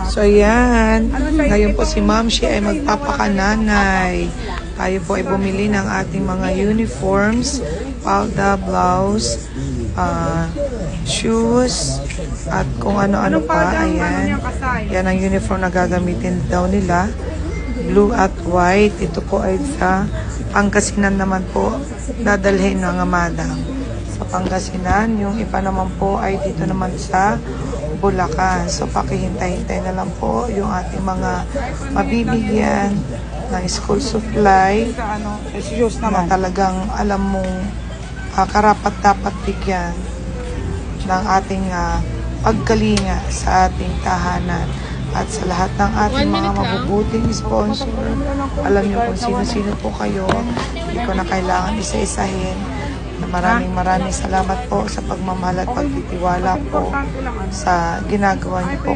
So yan, ngayon po si Ma'am, siya ay magpapakananay. Tayo po ay bumili ng ating mga uniforms, palda, blouse, shoes, at kung ano-ano pa. Ayan, yan ang uniform na gagamitin daw nila. Blue at white. Ito po ay sa Pangasinan naman po dadalhin ng madam. Sa Pangasinan, yung iba naman po ay dito naman sa Bulacan. So, pakihintay-hintay na lang po yung ating mga mabibigyan ng school supply na talagang alam mong karapat-dapat bigyan ng ating pagkalinga sa ating tahanan. At sa lahat ng ating mga mabubuting sponsor, alam niyo kung sino-sino po kayo. Hindi ko na kailangan isa-isahin. Maraming salamat po sa pagmamahal at pagtitiwala po sa ginagawa niyo po.